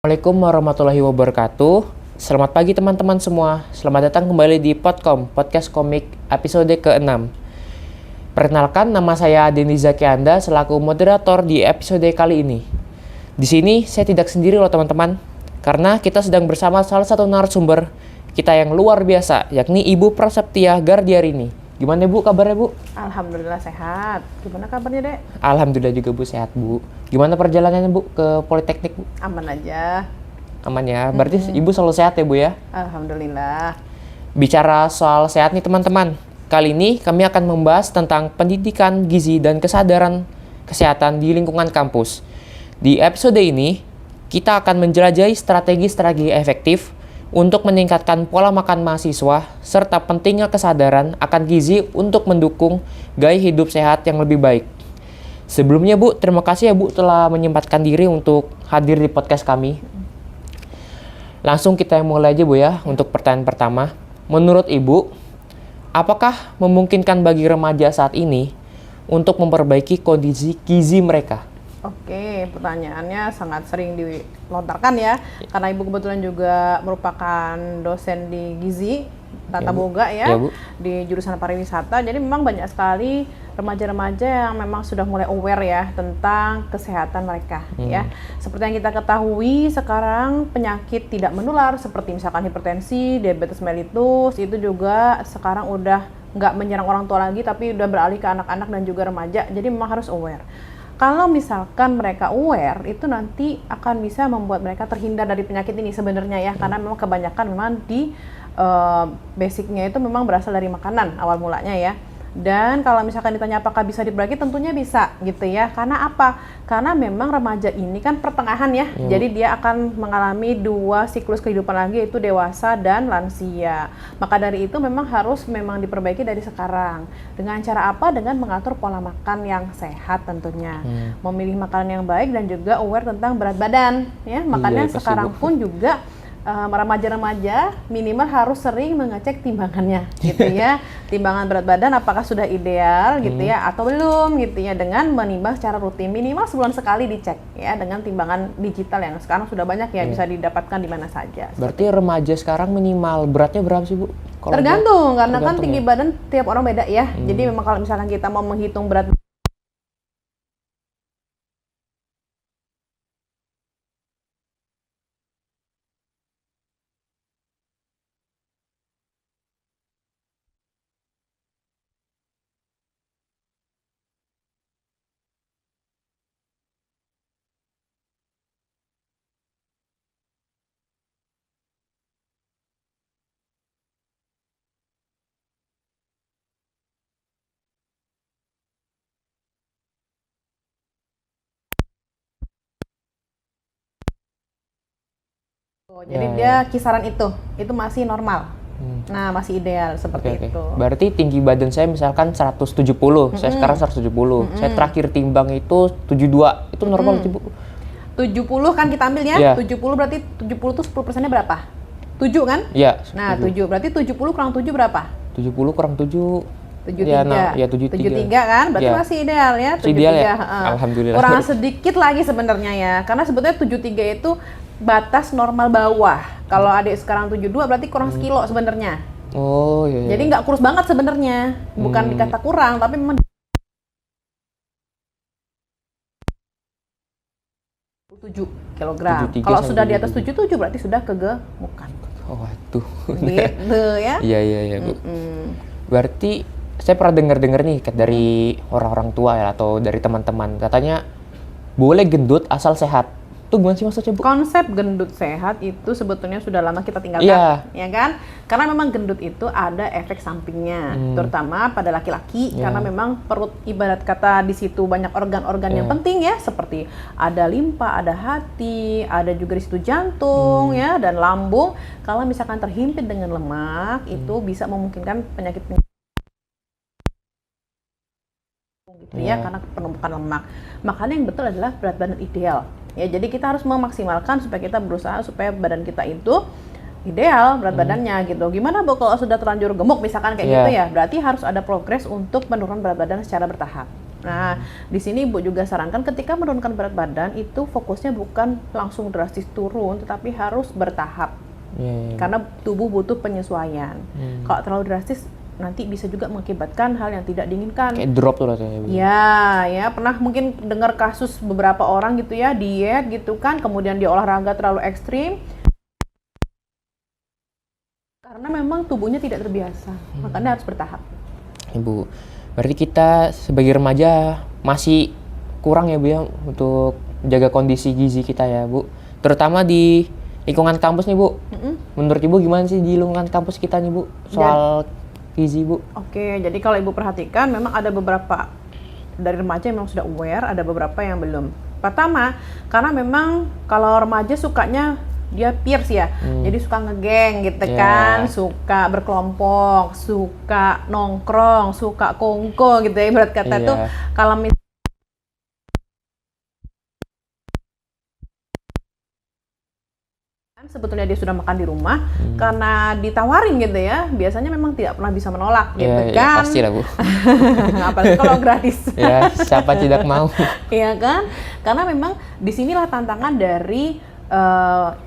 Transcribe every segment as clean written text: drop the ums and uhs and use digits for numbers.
Assalamualaikum warahmatullahi wabarakatuh. Selamat pagi teman-teman semua. Selamat datang kembali di Podcast Komik episode ke-6. Perkenalkan, nama saya Denny Zaki Anda selaku moderator di episode kali ini. Di sini saya tidak sendiri loh teman-teman, karena kita sedang bersama salah satu narasumber kita yang luar biasa, yakni Ibu Prasetya Gardiarini. Gimana Bu kabarnya Bu? Alhamdulillah sehat. Gimana kabarnya Dek? Alhamdulillah juga Bu sehat Bu. Gimana perjalanannya Bu ke Politeknik Bu? Aman aja. Aman ya, berarti Ibu selalu sehat ya Bu ya? Alhamdulillah. Bicara soal sehat nih teman-teman, kali ini kami akan membahas tentang pendidikan gizi dan kesadaran kesehatan di lingkungan kampus. Di episode ini, kita akan menjelajahi strategi-strategi efektif untuk meningkatkan pola makan mahasiswa, serta pentingnya kesadaran akan gizi untuk mendukung gaya hidup sehat yang lebih baik. Sebelumnya Bu, terima kasih ya Bu telah menyempatkan diri untuk hadir di podcast kami. Langsung kita mulai aja Bu ya, untuk pertanyaan pertama. Menurut Ibu, apakah memungkinkan bagi remaja saat ini untuk memperbaiki kondisi gizi mereka? Oke, pertanyaannya sangat sering dilontarkan ya. Karena Ibu kebetulan juga merupakan dosen di Gizi Tata Boga ya, Bu. Di jurusan pariwisata. Jadi memang banyak sekali remaja-remaja yang memang sudah mulai aware ya tentang kesehatan mereka ya. Seperti yang kita ketahui sekarang penyakit tidak menular seperti misalkan hipertensi, diabetes mellitus itu juga sekarang udah nggak menyerang orang tua lagi tapi udah beralih ke anak-anak dan juga remaja. Jadi memang harus aware. Kalau misalkan mereka aware, itu nanti akan bisa membuat mereka terhindar dari penyakit ini sebenarnya ya, karena memang kebanyakan memang di basicnya itu memang berasal dari makanan awal mulanya ya. Dan kalau misalkan ditanya apakah bisa diperbaiki, tentunya bisa gitu ya. Karena apa? Karena memang remaja ini kan pertengahan ya. Jadi dia akan mengalami dua siklus kehidupan lagi, yaitu dewasa dan lansia. Maka dari itu memang harus diperbaiki dari sekarang. Dengan cara apa? Dengan mengatur pola makan yang sehat tentunya. Memilih makanan yang baik dan juga aware tentang berat badan ya. Makanya sekarang pun juga remaja-remaja minimal harus sering mengecek timbangannya gitu ya. Timbangan berat badan apakah sudah ideal gitu ya atau belum gitu ya, dengan menimbang secara rutin minimal sebulan sekali dicek ya dengan timbangan digital yang sekarang sudah banyak ya, bisa didapatkan di mana saja. Berarti remaja sekarang minimal beratnya berapa sih Bu? Tergantung karena kan tinggi badan tiap orang beda ya. Jadi memang kalau misalkan kita mau menghitung berat jadi dia kisaran itu masih normal. Nah, masih ideal seperti itu. Berarti tinggi badan saya misalkan 170, saya sekarang 170. Saya terakhir timbang itu 72. Itu normal sih Bu? 70 kan kita ambil ya. 70 berarti 70 itu 10%-nya berapa? 7 kan? Iya. Nah, 7. Berarti 70 kurang 7 berapa? 70 kurang 7. 73. Ya 73 kan? Berarti masih ideal ya, 73. Ideal ya? Alhamdulillah. Kurang sedikit lagi sebenarnya ya. Karena sebetulnya 73 itu batas normal bawah. Kalau adik sekarang 72 berarti kurang sekilo sebenarnya. Oh iya. Jadi nggak kurus banget sebenarnya. Bukan dikata kurang, tapi memang 7 kilogram. Kalau sudah di atas 77 berarti sudah kegemukan. Oh waduh. Gitu ya. Iya Bu. Berarti saya pernah dengar nih dari orang-orang tua ya atau dari teman-teman, katanya boleh gendut asal sehat. Itu gimana sih maksudnya Bu? Konsep gendut sehat itu sebetulnya sudah lama kita tinggalkan, ya kan? Karena memang gendut itu ada efek sampingnya, terutama pada laki-laki, karena memang perut ibarat kata di situ banyak organ-organ yang penting ya, seperti ada limpa, ada hati, ada juga di situ jantung ya dan lambung. Kalau misalkan terhimpit dengan lemak, itu bisa memungkinkan penyakit gitu ya, karena penumpukan lemak. Makanya yang betul adalah berat badan ideal. Ya, jadi kita harus memaksimalkan supaya kita berusaha supaya badan kita itu ideal berat badannya gitu. Gimana Bu kalau sudah terlanjur gemuk misalkan kayak gitu ya? Berarti harus ada progres untuk menurunkan berat badan secara bertahap. Nah, di sini Ibu juga sarankan ketika menurunkan berat badan itu fokusnya bukan langsung drastis turun, tetapi harus bertahap. Karena tubuh butuh penyesuaian. Kalau terlalu drastis nanti bisa juga mengakibatkan hal yang tidak diinginkan. Kayak drop tuh rasanya. Ya, pernah mungkin dengar kasus beberapa orang gitu ya, diet gitu kan, kemudian dia olahraga terlalu ekstrim. Karena memang tubuhnya tidak terbiasa, makanya harus bertahap. Ibu, berarti kita sebagai remaja masih kurang ya Bu ya untuk jaga kondisi gizi kita ya Bu. Terutama di lingkungan kampus nih Bu. Menurut Ibu gimana sih di lingkungan kampus kita nih Bu soal gizi Bu? Oke, jadi kalau Ibu perhatikan memang ada beberapa dari remaja yang memang sudah aware, ada beberapa yang belum. Pertama, karena memang kalau remaja sukanya dia peers ya, jadi suka ngegeng gitu kan, suka berkelompok, suka nongkrong, suka kongko gitu ya, ibarat kata tuh kalau sebetulnya dia sudah makan di rumah, karena ditawarin gitu ya, biasanya memang tidak pernah bisa menolak gitu kan. Pasti lah Bu. Apalagi kalau gratis. Ya, siapa tidak mau. Iya kan, karena memang disinilah tantangan dari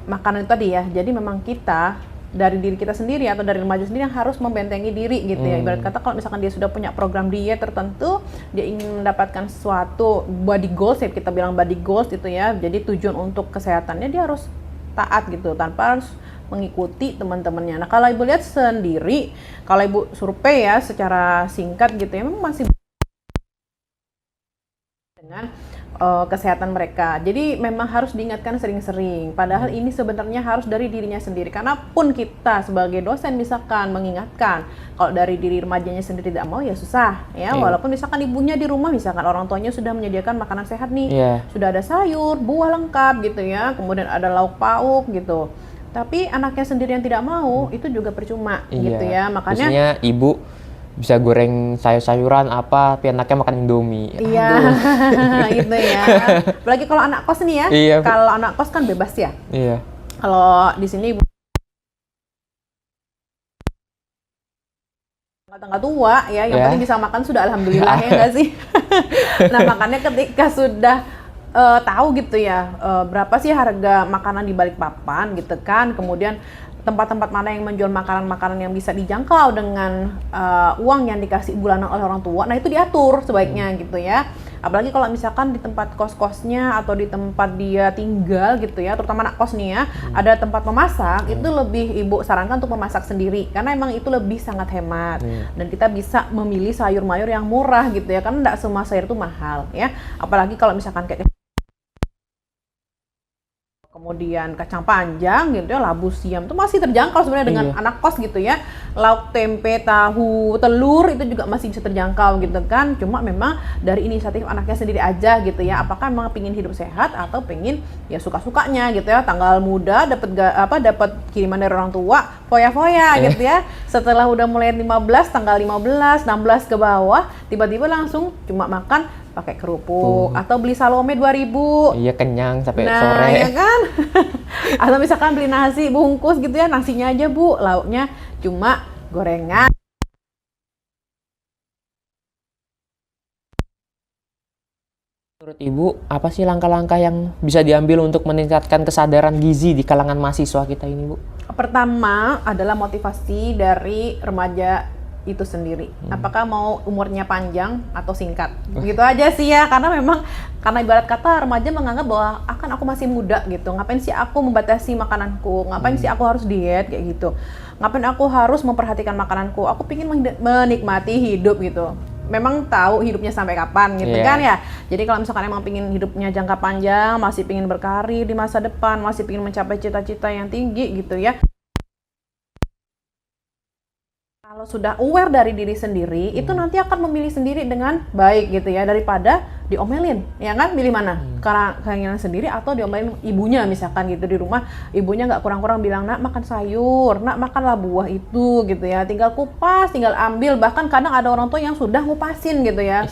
makanan itu tadi ya. Jadi memang kita dari diri kita sendiri atau dari remaja sendiri yang harus membentengi diri gitu ya. Ibarat kata kalau misalkan dia sudah punya program diet tertentu, dia ingin mendapatkan suatu body goals ya, kita bilang body goals itu ya. Jadi tujuan untuk kesehatannya dia harus taat gitu tanpa harus mengikuti teman-temannya. Nah, kalau Ibu lihat sendiri, kalau Ibu survei ya secara singkat gitu ya, memang masih dengan kesehatan mereka. Jadi memang harus diingatkan sering-sering. Padahal ini sebenarnya harus dari dirinya sendiri. Karena pun kita sebagai dosen misalkan mengingatkan, kalau dari diri remajanya sendiri tidak mau ya susah ya. Walaupun misalkan ibunya di rumah, misalkan orang tuanya sudah menyediakan makanan sehat nih, sudah ada sayur, buah lengkap gitu ya, kemudian ada lauk pauk gitu. Tapi anaknya sendiri yang tidak mau, itu juga percuma gitu ya. Makanya biasanya ibu bisa goreng sayur-sayuran apa, tapi anaknya makan Indomie. Iya, gitu ya. Apalagi kalau anak kos nih ya. Kalau anak kos kan bebas ya. Iya. Kalau di sini tangga tua ya, yang penting bisa makan sudah alhamdulillah ya nggak sih. Nah makanya ketika sudah tahu gitu ya berapa sih harga makanan di balik papan gitu kan, kemudian tempat-tempat mana yang menjual makanan-makanan yang bisa dijangkau dengan uang yang dikasih bulanan oleh orang tua, nah itu diatur sebaiknya gitu ya. Apalagi kalau misalkan di tempat kos-kosnya atau di tempat dia tinggal gitu ya, terutama anak kos nih ya, ada tempat memasak, itu lebih Ibu sarankan untuk memasak sendiri, karena emang itu lebih sangat hemat. Dan kita bisa memilih sayur mayur yang murah gitu ya, karena tidak semua sayur itu mahal ya. Apalagi kalau misalkan kayak kemudian kacang panjang gitu ya, labu siam itu masih terjangkau sebenarnya dengan anak kos gitu ya. Lauk tempe, tahu, telur itu juga masih bisa terjangkau gitu kan. Cuma memang dari inisiatif anaknya sendiri aja gitu ya. Apakah memang pengen hidup sehat atau pengen ya suka-sukanya gitu ya. Tanggal muda dapat kiriman dari orang tua, foya-foya gitu ya. Setelah udah mulai 15, tanggal 15, 16 ke bawah, tiba-tiba langsung cuma makan pakai kerupuk atau beli Salome 2.000. Iya, kenyang sampai sore. Nah, ya kan? Atau misalkan beli nasi bungkus gitu ya, nasinya aja Bu, lauknya cuma gorengan. Menurut Ibu, apa sih langkah-langkah yang bisa diambil untuk meningkatkan kesadaran gizi di kalangan mahasiswa kita ini, Bu? Pertama adalah motivasi dari remaja itu sendiri. Apakah mau umurnya panjang atau singkat? Gitu aja sih ya, karena memang karena ibarat kata remaja menganggap bahwa akan aku masih muda gitu. Ngapain sih aku membatasi makananku? Ngapain sih aku harus diet kayak gitu? Ngapain aku harus memperhatikan makananku? Aku pingin menikmati hidup gitu. Memang tahu hidupnya sampai kapan gitu kan ya. Jadi kalau misalkan emang pingin hidupnya jangka panjang, masih pingin berkarir di masa depan, masih pingin mencapai cita-cita yang tinggi gitu ya. Kalau sudah aware dari diri sendiri, itu nanti akan memilih sendiri dengan baik gitu ya, daripada diomelin, ya kan? Pilih mana? Karena keinginan sendiri atau diomelin ibunya misalkan gitu di rumah, ibunya nggak kurang-kurang bilang, nak makan sayur, nak makanlah buah itu gitu ya, tinggal kupas, tinggal ambil, bahkan kadang ada orang tua yang sudah ngupasin gitu ya,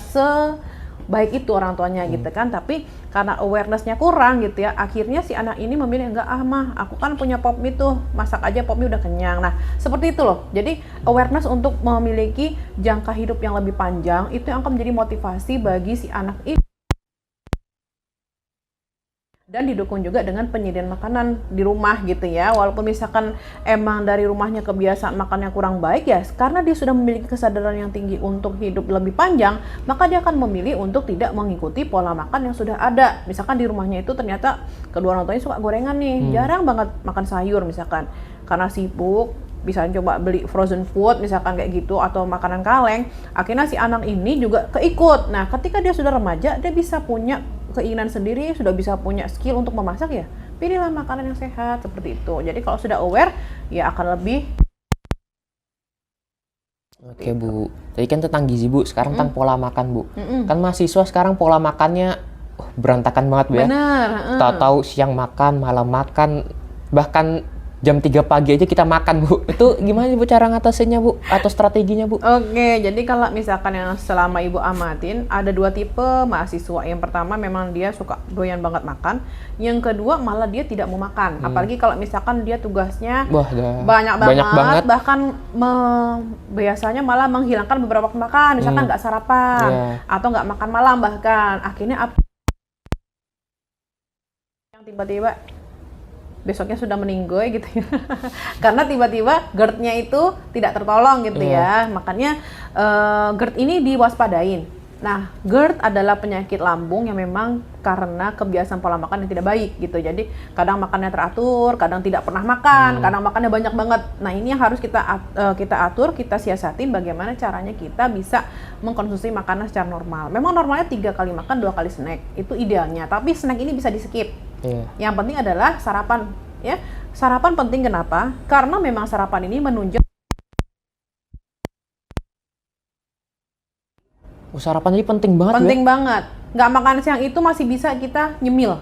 sebaik itu orang tuanya gitu kan. Tapi karena awareness-nya kurang gitu ya, akhirnya si anak ini memilih enggak, mah aku kan punya pop mie tuh, masak aja pop mie udah kenyang. Nah seperti itu loh. Jadi awareness untuk memiliki jangka hidup yang lebih panjang itu yang akan menjadi motivasi bagi si anak ini. Dan didukung juga dengan penyediaan makanan di rumah gitu ya. Walaupun misalkan emang dari rumahnya kebiasaan makannya kurang baik ya, karena dia sudah memiliki kesadaran yang tinggi untuk hidup lebih panjang, maka dia akan memilih untuk tidak mengikuti pola makan yang sudah ada. Misalkan di rumahnya itu ternyata kedua orang tuanya suka gorengan nih, jarang banget makan sayur misalkan, karena sibuk, bisa coba beli frozen food misalkan kayak gitu, atau makanan kaleng, akhirnya si anak ini juga keikut. Nah ketika dia sudah remaja, dia bisa punya keinginan sendiri, sudah bisa punya skill untuk memasak ya, pilihlah makanan yang sehat seperti itu. Jadi kalau sudah aware ya akan lebih. Oke Bu, tadi kan tentang gizi Bu, sekarang tentang pola makan Bu. Kan mahasiswa sekarang pola makannya berantakan banget Bu ya. Bener. Tahu-tahu siang makan, malam makan, bahkan jam 3 pagi aja kita makan Bu. Itu gimana Bu cara ngatasinnya Bu? Atau strateginya Bu? Oke, jadi kalau misalkan yang selama Ibu amatin, ada dua tipe mahasiswa. Yang pertama memang dia suka doyan banget makan. Yang kedua malah dia tidak mau makan. Apalagi kalau misalkan dia tugasnya banyak banget. Bahkan biasanya malah menghilangkan beberapa waktu makan. Misalkan nggak sarapan atau nggak makan malam bahkan. Akhirnya yang tiba-tiba besoknya sudah meninggoy gitu ya. Karena tiba-tiba GERD-nya itu tidak tertolong gitu ya. Makanya GERD ini diwaspadain. Nah, GERD adalah penyakit lambung yang memang karena kebiasaan pola makan yang tidak baik gitu. Jadi kadang makannya teratur, kadang tidak pernah makan, kadang makannya banyak banget. Nah, ini yang harus kita atur, kita siasatin bagaimana caranya kita bisa mengkonsumsi makanan secara normal. Memang normalnya 3 kali makan, 2 kali snack. Itu idealnya. Tapi snack ini bisa di-skip. Yang penting adalah sarapan ya. Sarapan penting kenapa? Karena memang sarapan ini menunjang. Sarapan ini penting banget. Penting banget. Nggak makan siang itu masih bisa kita nyemil.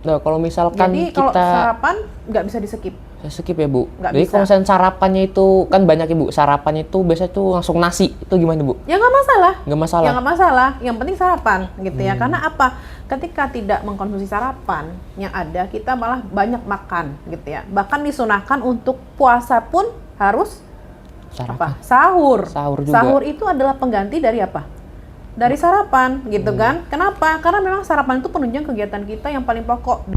Nah, kalau misalkan jadi kita kalau sarapan nggak bisa di-skip. Skip ya Bu. Nggak Jadi bisa. kalau misalnya sarapannya itu kan banyak ya Bu. Sarapannya itu biasanya tuh langsung nasi. Itu gimana Bu? Ya nggak masalah. Nggak masalah. Ya nggak masalah. Yang penting sarapan gitu ya. Karena apa? Ketika tidak mengkonsumsi sarapan, yang ada kita malah banyak makan gitu ya. Bahkan disunahkan untuk puasa pun harus Sarapan. Sahur. Sahur juga. Sahur itu adalah pengganti dari apa? Dari sarapan gitu kan. Kenapa? Karena memang sarapan itu penunjang kegiatan kita yang paling pokok.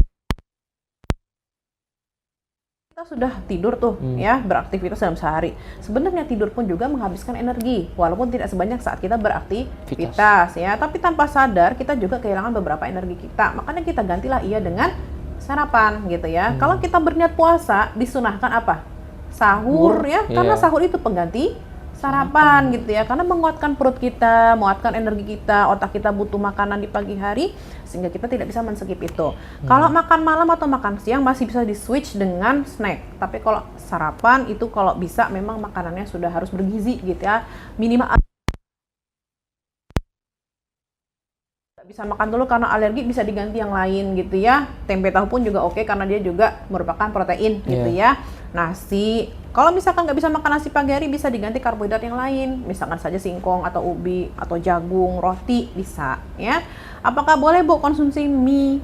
Kita sudah tidur tuh ya, beraktivitas dalam sehari. Sebenarnya tidur pun juga menghabiskan energi, walaupun tidak sebanyak saat kita beraktivitas ya. Tapi tanpa sadar kita juga kehilangan beberapa energi kita. Makanya kita gantilah ia dengan sarapan gitu ya. Kalau kita berniat puasa, disunahkan apa? Sahur ya, karena sahur itu pengganti sarapan gitu ya, karena menguatkan perut kita, menguatkan energi kita, otak kita butuh makanan di pagi hari sehingga kita tidak bisa men-skip itu. Kalau makan malam atau makan siang masih bisa di-switch dengan snack. Tapi kalau sarapan itu kalau bisa memang makanannya sudah harus bergizi gitu ya. Minimal bisa makan dulu karena alergi, bisa diganti yang lain gitu ya. Tempe tahu pun juga oke karena dia juga merupakan protein gitu ya. Nasi, kalau misalkan nggak bisa makan nasi pagi hari bisa diganti karbohidrat yang lain, misalkan saja singkong atau ubi atau jagung, roti bisa ya. Apakah boleh Bu konsumsi mie?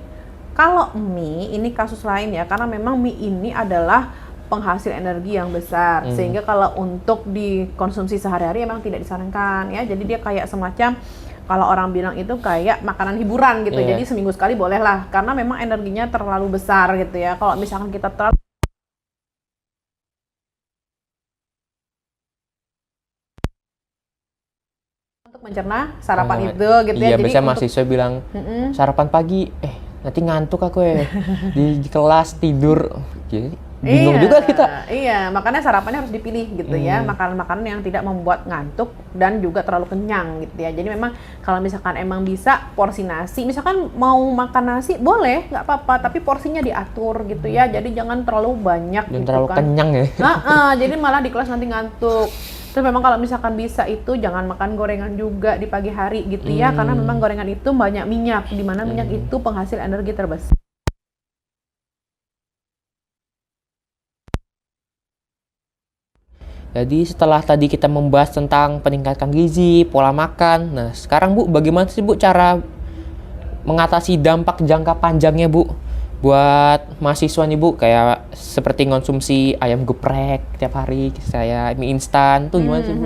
Kalau mie ini kasus lain ya, karena memang mie ini adalah penghasil energi yang besar, sehingga kalau untuk dikonsumsi sehari-hari memang tidak disarankan ya. Jadi dia kayak semacam, kalau orang bilang itu kayak makanan hiburan gitu. Jadi seminggu sekali boleh lah, karena memang energinya terlalu besar gitu ya. Kalau misalkan kita terlalu untuk mencerna sarapan itu gitu ya. Iya, Jadi biasanya mahasiswa bilang sarapan pagi, nanti ngantuk aku ya di kelas tidur. Jadi bingung juga kita. Iya, makanya sarapannya harus dipilih gitu ya. Makanan-makanan yang tidak membuat ngantuk dan juga terlalu kenyang gitu ya. Jadi memang kalau misalkan emang bisa porsi nasi, misalkan mau makan nasi boleh, nggak apa-apa, tapi porsinya diatur gitu ya. Jadi jangan terlalu banyak Dan gitu terlalu kan. kenyang ya. Jadi malah di kelas nanti ngantuk. Terus memang kalau misalkan bisa itu jangan makan gorengan juga di pagi hari gitu ya. Karena memang gorengan itu banyak minyak, di mana minyak itu penghasil energi terbesar. Jadi setelah tadi kita membahas tentang peningkatkan gizi, pola makan. Nah, sekarang Bu, bagaimana sih Bu cara mengatasi dampak jangka panjangnya Bu buat mahasiswa nih Bu, kayak seperti konsumsi ayam geprek tiap hari, saya mie instan tuh gimana sih Bu?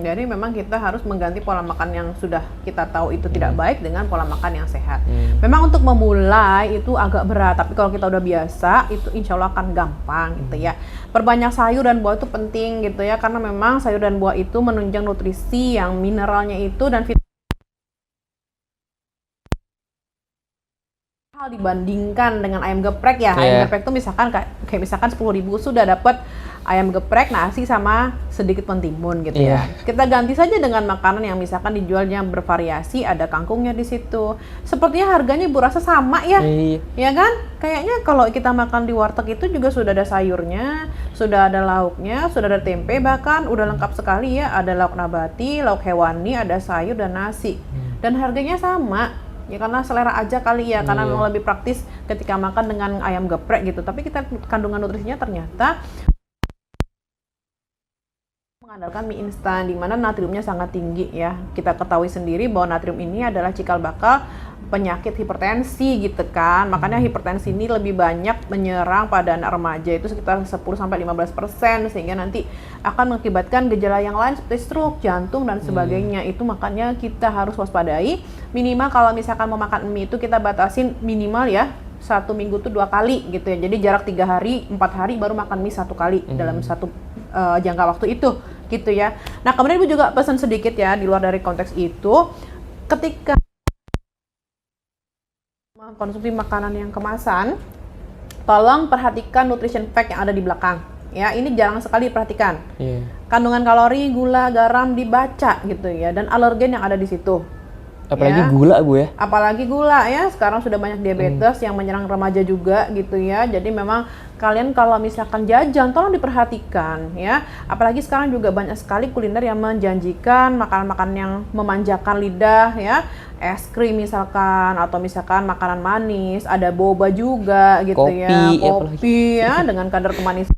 Jadi memang kita harus mengganti pola makan yang sudah kita tahu itu tidak baik dengan pola makan yang sehat. Memang untuk memulai itu agak berat, tapi kalau kita udah biasa itu insya Allah akan gampang gitu ya. Perbanyak sayur dan buah itu penting gitu ya, karena memang sayur dan buah itu menunjang nutrisi yang mineralnya itu dan dibandingkan dengan ayam geprek ya. Ayam geprek itu misalkan kayak misalkan 10.000 sudah dapat ayam geprek, nasi sama sedikit mentimun gitu ya. Kita ganti saja dengan makanan yang misalkan dijualnya bervariasi, ada kangkungnya di situ. Sepertinya harganya Bu rasa sama ya. Ya kan? Kayaknya kalau kita makan di warteg itu juga sudah ada sayurnya, sudah ada lauknya, sudah ada tempe, bahkan udah lengkap sekali ya. Ada lauk nabati, lauk hewani, ada sayur dan nasi. Dan harganya sama. Ya karena selera aja kali ya, karena memang lebih praktis ketika makan dengan ayam geprek gitu. Tapi kita kandungan nutrisinya ternyata mengandalkan mie instan, di mana natriumnya sangat tinggi ya. Kita ketahui sendiri bahwa natrium ini adalah cikal bakal penyakit hipertensi gitu kan. Makanya hipertensi ini lebih banyak menyerang pada anak remaja, itu sekitar 10-15%, sehingga nanti akan mengakibatkan gejala yang lain seperti stroke, jantung dan sebagainya. Itu makanya kita harus waspadai. Minimal kalau misalkan mau makan mie itu kita batasin minimal ya 1 minggu tuh 2 kali gitu ya. Jadi jarak 3 hari, 4 hari baru makan mie 1 kali dalam satu jangka waktu itu gitu ya. Nah kemudian Ibu juga pesan sedikit ya di luar dari konteks itu, ketika mengkonsumsi makanan yang kemasan, tolong perhatikan nutrition fact yang ada di belakang. Ya, ini jarang sekali diperhatikan. Kandungan kalori, gula, garam dibaca gitu ya, dan alergen yang ada di situ. Apalagi gula Bu ya. Apalagi gula ya, sekarang sudah banyak diabetes yang menyerang remaja juga gitu ya. Jadi memang kalian kalau misalkan jajan tolong diperhatikan ya. Apalagi sekarang juga banyak sekali kuliner yang menjanjikan makanan-makanan yang memanjakan lidah ya. Es krim misalkan, atau misalkan makanan manis, ada boba juga gitu ya. Kopi ya dengan kadar kemanisan.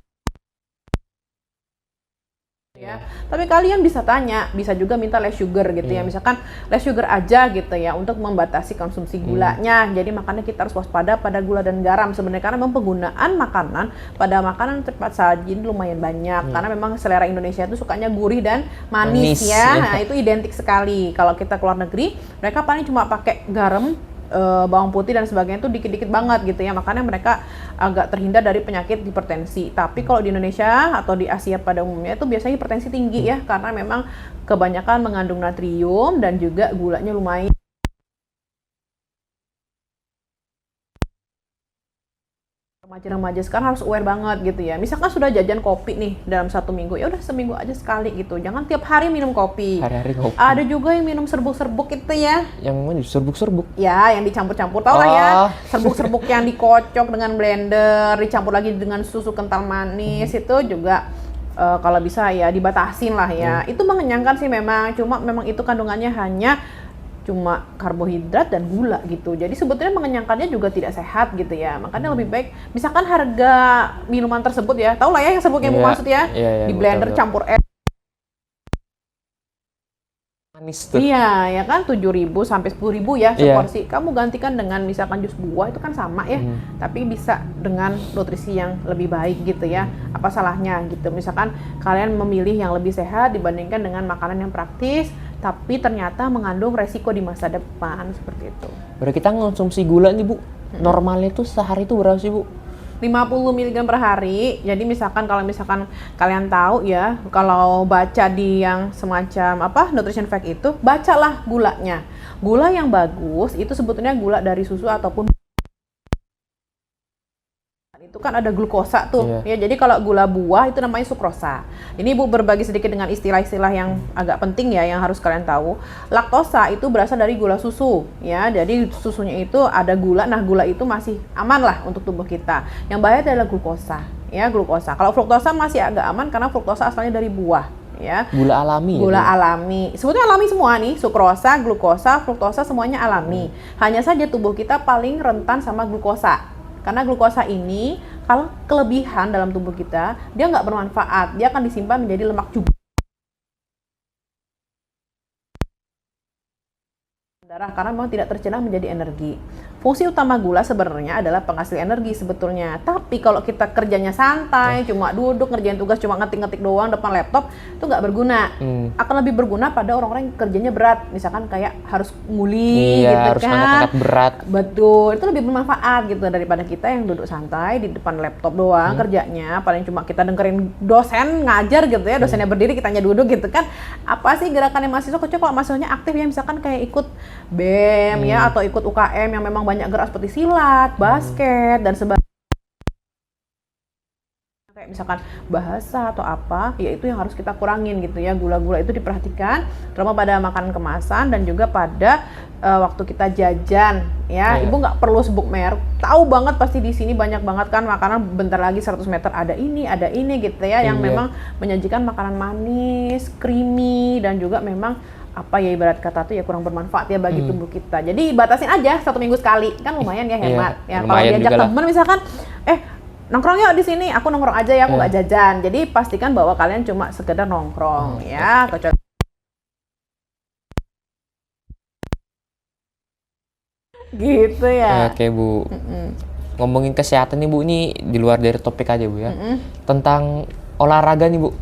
Ya. Tapi kalian bisa tanya, bisa juga minta less sugar gitu ya. Misalkan less sugar aja gitu ya untuk membatasi konsumsi gulanya. Jadi makanya kita harus waspada pada gula dan garam sebenarnya, karena memang penggunaan makanan pada makanan cepat saji lumayan banyak. Karena memang selera Indonesia itu sukanya gurih dan manis ya. Nah, itu identik sekali. Kalau kita keluar negeri, mereka paling cuma pakai garam, bawang putih dan sebagainya itu dikit-dikit banget gitu ya, makanya mereka agak terhindar dari penyakit hipertensi. Tapi kalau di Indonesia atau di Asia pada umumnya itu biasanya hipertensi tinggi ya, karena memang kebanyakan mengandung natrium dan juga gulanya lumayan. Remaja-remaja sekarang harus aware banget gitu ya. Misalkan sudah jajan kopi nih dalam 1 minggu, ya udah seminggu aja sekali gitu. Jangan tiap hari minum kopi. Hari-hari kopi. Ada juga yang minum serbuk-serbuk itu ya. Yang mana serbuk-serbuk? Ya, yang dicampur-campur, tau lah ya. Serbuk-serbuk yang dikocok dengan blender, dicampur lagi dengan susu kental manis, itu juga kalau bisa ya dibatasin lah ya. Itu mengenyangkan sih memang, cuma memang itu kandungannya hanya cuma karbohidrat dan gula gitu. Jadi sebetulnya mengenyangkannya juga tidak sehat gitu ya. Makanya lebih baik misalkan harga minuman tersebut ya, tau lah ya yang serbuk yang maksud ya, di blender campur es manis tuh. Iya, ya kan 7.000 sampai 10.000 ya seporsi. Kamu gantikan dengan misalkan jus buah, itu kan sama ya. Tapi bisa dengan nutrisi yang lebih baik gitu ya. Apa salahnya gitu. Misalkan kalian memilih yang lebih sehat dibandingkan dengan makanan yang praktis, tapi ternyata mengandung resiko di masa depan seperti itu. Berarti kita ngonsumsi gula nih Bu, normalnya tuh sehari itu berapa sih Bu? 50 mg per hari. Jadi misalkan kalau misalkan kalian tahu ya, kalau baca di yang semacam apa nutrition fact itu, bacalah gulanya. Gula yang bagus itu sebetulnya gula dari susu ataupun itu kan ada glukosa tuh ya. Jadi kalau gula buah itu namanya sukrosa. Ini Ibu berbagi sedikit dengan istilah-istilah yang agak penting ya, yang harus kalian tahu. Laktosa itu berasal dari gula susu ya. Jadi susunya itu ada gula. Nah, gula itu masih aman lah untuk tubuh kita. Yang bahaya adalah glukosa ya, glukosa. Kalau fruktosa masih agak aman karena fruktosa asalnya dari buah ya. Gula alami. Gula alami. Sebetulnya alami semua nih, sukrosa, glukosa, fruktosa semuanya alami. Hanya saja tubuh kita paling rentan sama glukosa. Karena glukosa ini kalau kelebihan dalam tubuh kita, dia nggak bermanfaat, dia akan disimpan menjadi lemak juga darah karena memang tidak tercerna menjadi energi. Fungsi utama gula sebenarnya adalah penghasil energi sebetulnya. Tapi kalau kita kerjanya santai, cuma duduk ngerjain tugas, cuma ngetik-ngetik doang depan laptop, itu nggak berguna. Akan lebih berguna pada orang-orang yang kerjanya berat, misalkan kayak harus nguli, gitu harus kan. angkat-angkat berat. Betul, itu lebih bermanfaat gitu daripada kita yang duduk santai di depan laptop doang kerjanya. Paling cuma kita dengerin dosen ngajar gitu ya, dosennya berdiri, kitanya duduk gitu kan. Apa sih gerakannya mahasiswa? Kecuali kalau mahasiswanya aktif ya, misalkan kayak ikut BEM ya, atau ikut UKM yang memang banyak gerak seperti silat, basket, dan sebagainya. Kayak misalkan bahasa atau apa, ya itu yang harus kita kurangin gitu ya. Gula-gula itu diperhatikan, terutama pada makanan kemasan dan juga pada waktu kita jajan ya. Ibu nggak perlu sebut merek, tahu banget pasti di sini banyak banget kan makanan, bentar lagi 100 meter ada ini gitu ya, yang memang menyajikan makanan manis, creamy, dan juga memang apa ya, ibarat kata tuh ya kurang bermanfaat ya bagi tubuh kita. Jadi batasin aja 1 minggu sekali, kan lumayan ya, hemat ya. Kalau diajak temen misalkan nongkrong yuk di sini, aku nongkrong aja ya, aku nggak jajan. Jadi pastikan bahwa kalian cuma sekedar nongkrong ya. Gitu ya. Oke Bu. Ngomongin kesehatan nih Bu, ini di luar dari topik aja Bu ya. Tentang olahraga nih Bu.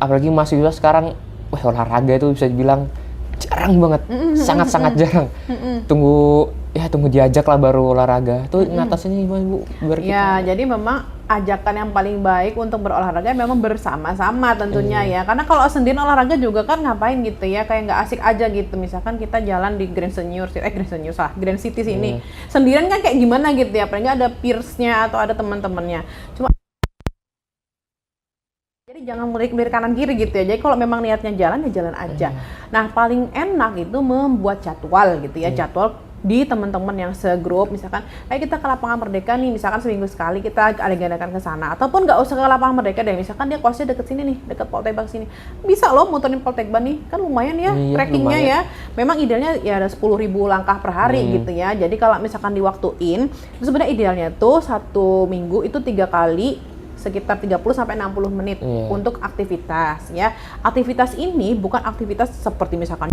Apalagi mahasiswa sekarang, olahraga itu bisa dibilang jarang banget, sangat-sangat jarang. Tunggu diajak lah baru olahraga. Tuh ngatasinnya gimana Bu? Ya, jadi memang ajakan yang paling baik untuk berolahraga memang bersama-sama tentunya ya. Karena kalau sendiri olahraga juga kan ngapain gitu ya, kayak nggak asik aja gitu. Misalkan kita jalan di Grand City sini. Sendirian kan kayak gimana gitu ya, paling nggak ada peersnya atau ada teman-temannya. Jadi jangan melirik kanan kiri gitu ya. Jadi kalau memang niatnya jalan, ya jalan aja. Nah, paling enak itu membuat jadwal gitu ya. Jadwal di teman-teman yang segrup, misalkan kayak kita ke lapangan Merdeka nih, misalkan seminggu sekali kita agendakan ke sana, ataupun nggak usah ke lapangan Merdeka deh, misalkan dia kosnya deket sini nih, deket Poltekbang sini, bisa loh muterin Poltekbang nih, kan lumayan ya trackingnya ya. Memang idealnya ya ada 10.000 langkah per hari gitu ya. Jadi kalau misalkan diwaktuin, sebenarnya idealnya tuh 1 minggu itu 3 kali sekitar 30-60 menit untuk aktivitas ya. Aktivitas ini bukan aktivitas seperti misalkan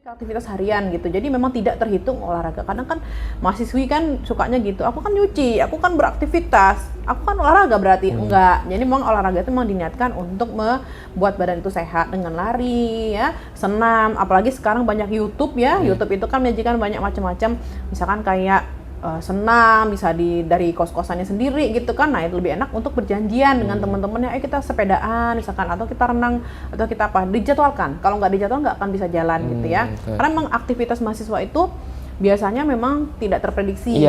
aktivitas harian gitu. Jadi memang tidak terhitung olahraga. Kadang kan mahasiswi kan sukanya gitu. Aku kan nyuci, aku kan beraktivitas, aku kan olahraga berarti enggak. Jadi memang olahraga itu memang diniatkan untuk membuat badan itu sehat dengan lari ya, senam. Apalagi sekarang banyak YouTube ya. YouTube itu kan menyajikan banyak macam-macam. Misalkan kayak senam bisa dari kos-kosannya sendiri gitu kan. Nah, itu lebih enak untuk berjanjian dengan teman-temannya, kita sepedaan misalkan, atau kita renang, atau kita apa, dijadwalkan. Kalau nggak dijadwal nggak akan bisa jalan gitu ya. Karena memang aktivitas mahasiswa itu biasanya memang tidak terprediksi.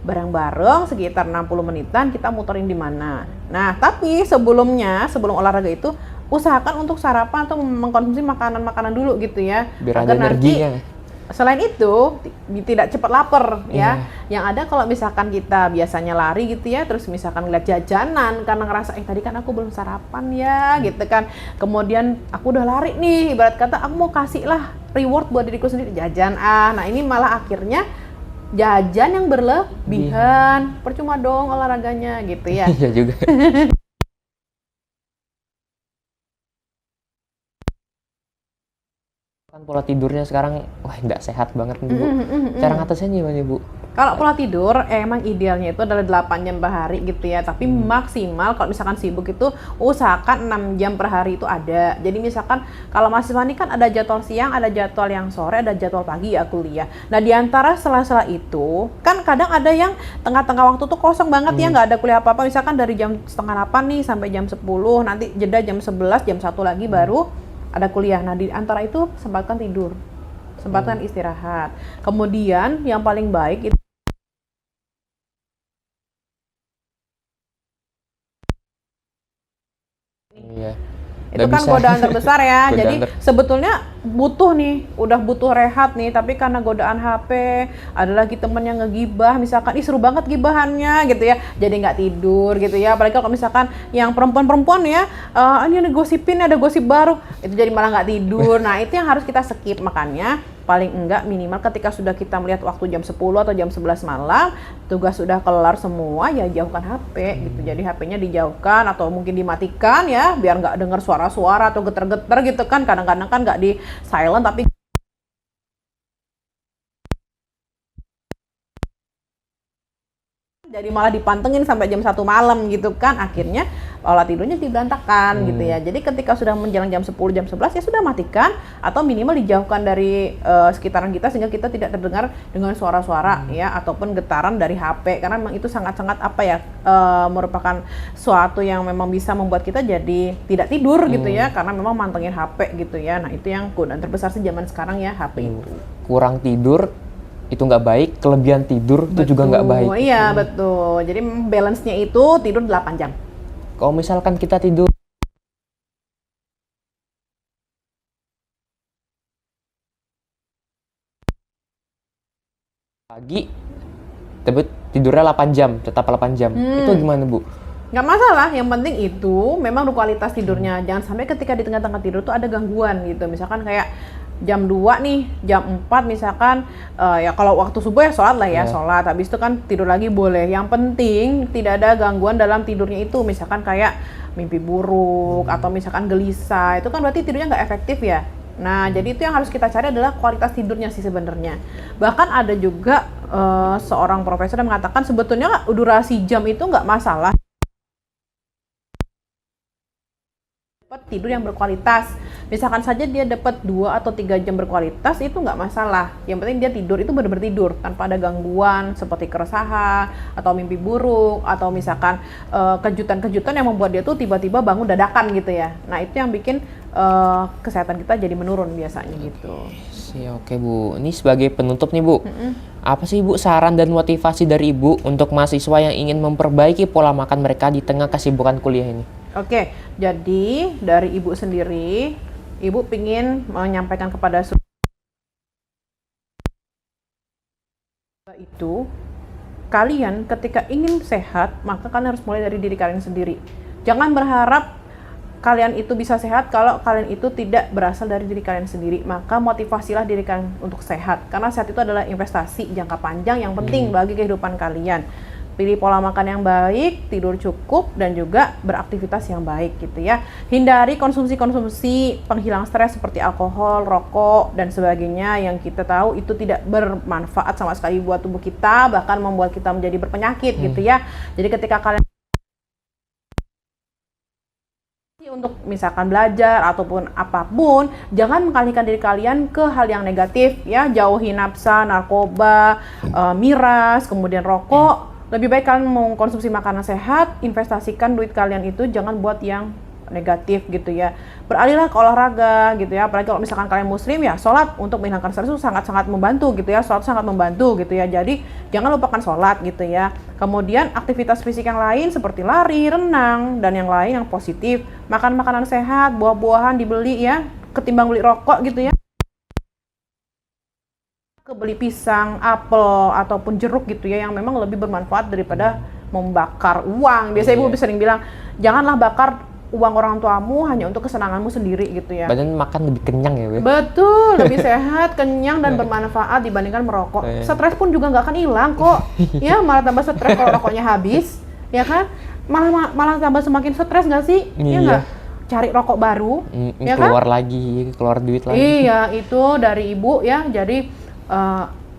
Bareng-bareng sekitar 60 menitan kita muterin di mana. Nah, tapi sebelum olahraga itu usahakan untuk sarapan atau mengkonsumsi makanan-makanan dulu gitu ya. Biar agar ada energinya. Selain itu tidak cepat lapar ya. Yang ada kalau misalkan kita biasanya lari gitu ya, terus misalkan ngeliat jajanan karena ngerasa tadi kan aku belum sarapan ya gitu kan. Kemudian aku udah lari nih, ibarat kata aku mau kasih lah reward buat diriku sendiri, jajan. Nah ini malah akhirnya jajan yang berlebihan, percuma dong olahraganya gitu ya. Iya juga. Kan pola tidurnya sekarang nggak sehat banget nih Bu. Cara ngatasinnya gimana Bu? Kalau pola tidur emang idealnya itu adalah 8 jam per hari gitu ya, tapi maksimal kalau misalkan sibuk itu usahakan 6 jam per hari itu ada. Jadi misalkan kalau mahasiswa ini kan ada jadwal siang, ada jadwal yang sore, ada jadwal pagi ya kuliah. Nah di antara sela-sela itu kan kadang ada yang tengah-tengah waktu tuh kosong banget ya, nggak ada kuliah apa-apa, misalkan dari jam setengah 8 nih sampai jam 10, nanti jeda jam 11, jam 1 lagi baru ada kuliah. Nah di antara itu sempatkan tidur, sempatkan istirahat. Kemudian yang paling baik itu Itu Nggak kan bisa. godaan terbesar ya. Godaan Jadi sebetulnya butuh nih, udah butuh rehat nih, tapi karena godaan HP, ada lagi temen yang ngegibah, misalkan, ih seru banget gibahannya gitu ya, jadi nggak tidur gitu ya. Apalagi kalau misalkan yang perempuan-perempuan ya, ini ada gosipin, ada gosip baru, itu jadi malah nggak tidur. Nah itu yang harus kita skip, makanya paling enggak minimal ketika sudah kita melihat waktu jam 10 atau jam 11 malam, tugas sudah kelar semua, ya jauhkan HP gitu. Jadi HP-nya dijauhkan atau mungkin dimatikan ya, biar nggak dengar suara-suara atau geter-geter gitu kan. Kadang-kadang kan nggak di silent tapi jadi malah dipantengin sampai jam 1 malam gitu kan. Akhirnya pola tidurnya jadi berantakan gitu ya. Jadi ketika sudah menjelang jam 10, jam 11 ya sudah matikan atau minimal dijauhkan dari sekitaran kita sehingga kita tidak terdengar dengan suara-suara ya ataupun getaran dari HP, karena memang itu sangat-sangat apa ya, merupakan suatu yang memang bisa membuat kita jadi tidak tidur gitu ya, karena memang mantengin HP gitu ya. Nah itu yang godaan terbesar sih zaman sekarang ya, HP itu. Kurang tidur itu nggak baik, kelebihan tidur itu juga nggak baik. Iya betul. Jadi balance-nya itu tidur 8 jam. Kalau misalkan kita tidur pagi, tapi tidurnya 8 jam, tetap 8 jam. Itu gimana, Bu? Nggak masalah, yang penting itu memang kualitas tidurnya. Jangan sampai ketika di tengah-tengah tidur tuh ada gangguan gitu. Misalkan kayak jam 2 nih, jam 4 misalkan, ya kalau waktu subuh ya sholat lah ya, sholat. Habis itu kan tidur lagi boleh. Yang penting tidak ada gangguan dalam tidurnya itu. Misalkan kayak mimpi buruk atau misalkan gelisah, itu kan berarti tidurnya nggak efektif ya. Nah, jadi itu yang harus kita cari adalah kualitas tidurnya sih sebenarnya. Bahkan ada juga seorang profesor yang mengatakan sebetulnya durasi jam itu nggak masalah. Tidur yang berkualitas, misalkan saja dia dapat 2 atau 3 jam berkualitas, itu nggak masalah. Yang penting dia tidur itu benar-benar tidur tanpa ada gangguan seperti keresahan atau mimpi buruk atau misalkan kejutan-kejutan yang membuat dia tuh tiba-tiba bangun dadakan gitu ya. Nah itu yang bikin kesehatan kita jadi menurun biasanya gitu. Oke Bu, ini sebagai penutup nih Bu, apa sih Bu saran dan motivasi dari Ibu untuk mahasiswa yang ingin memperbaiki pola makan mereka di tengah kesibukan kuliah ini? Oke, jadi dari Ibu sendiri, Ibu ingin menyampaikan kepada itu, kalian ketika ingin sehat, maka kalian harus mulai dari diri kalian sendiri. Jangan berharap kalian itu bisa sehat kalau kalian itu tidak berasal dari diri kalian sendiri. Maka motivasilah diri kalian untuk sehat, karena sehat itu adalah investasi jangka panjang yang penting bagi kehidupan kalian. Pilih pola makan yang baik, tidur cukup, dan juga beraktivitas yang baik gitu ya. Hindari konsumsi-konsumsi penghilang stres seperti alkohol, rokok, dan sebagainya yang kita tahu itu tidak bermanfaat sama sekali buat tubuh kita, bahkan membuat kita menjadi berpenyakit gitu ya. Jadi ketika kalian untuk misalkan belajar ataupun apapun, jangan mengalihkan diri kalian ke hal yang negatif ya. Jauhi nafsa, narkoba, miras, kemudian rokok. Lebih baik kalian mengkonsumsi makanan sehat, investasikan duit kalian itu jangan buat yang negatif gitu ya. Beralihlah ke olahraga gitu ya. Apalagi kalau misalkan kalian muslim ya, sholat untuk menghilangkan stres itu sangat-sangat membantu gitu ya. Sholat sangat membantu gitu ya. Jadi jangan lupakan sholat gitu ya. Kemudian aktivitas fisik yang lain seperti lari, renang, dan yang lain yang positif. Makan makanan sehat, buah-buahan dibeli ya, ketimbang beli rokok gitu ya. Beli pisang, apel, ataupun jeruk gitu ya, yang memang lebih bermanfaat daripada membakar uang. Biasanya ibu sering bilang, janganlah bakar uang orang tuamu hanya untuk kesenanganmu sendiri gitu ya. Badan makan lebih kenyang ya Bu? Betul, lebih sehat, kenyang, dan bermanfaat dibandingkan merokok. Stres pun juga nggak akan hilang kok. Ya, malah tambah stres kalau rokoknya habis, ya kan? Malah tambah semakin stres nggak sih? Iya nggak? Cari rokok baru, ya kan? Keluar lagi, keluar duit lagi. Iya, itu dari ibu ya. Jadi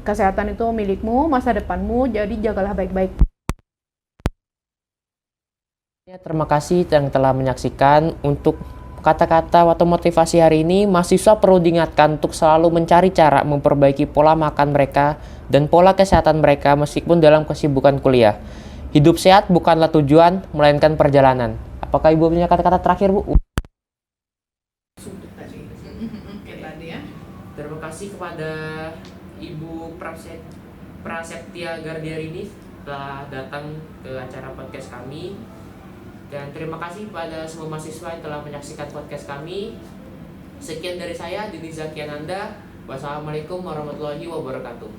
kesehatan itu milikmu, masa depanmu, jadi jagalah baik-baik. Terima kasih yang telah menyaksikan. Untuk kata-kata atau motivasi hari ini, mahasiswa perlu diingatkan untuk selalu mencari cara memperbaiki pola makan mereka dan pola kesehatan mereka meskipun dalam kesibukan kuliah. Hidup sehat bukanlah tujuan, melainkan perjalanan. Apakah Ibu punya kata-kata terakhir, Bu? Terima kasih kepada Ibu Prasetya Gardiarini telah datang ke acara podcast kami. Dan terima kasih pada semua mahasiswa yang telah menyaksikan podcast kami. Sekian dari saya, Dini Zakiananda. Wassalamualaikum warahmatullahi wabarakatuh.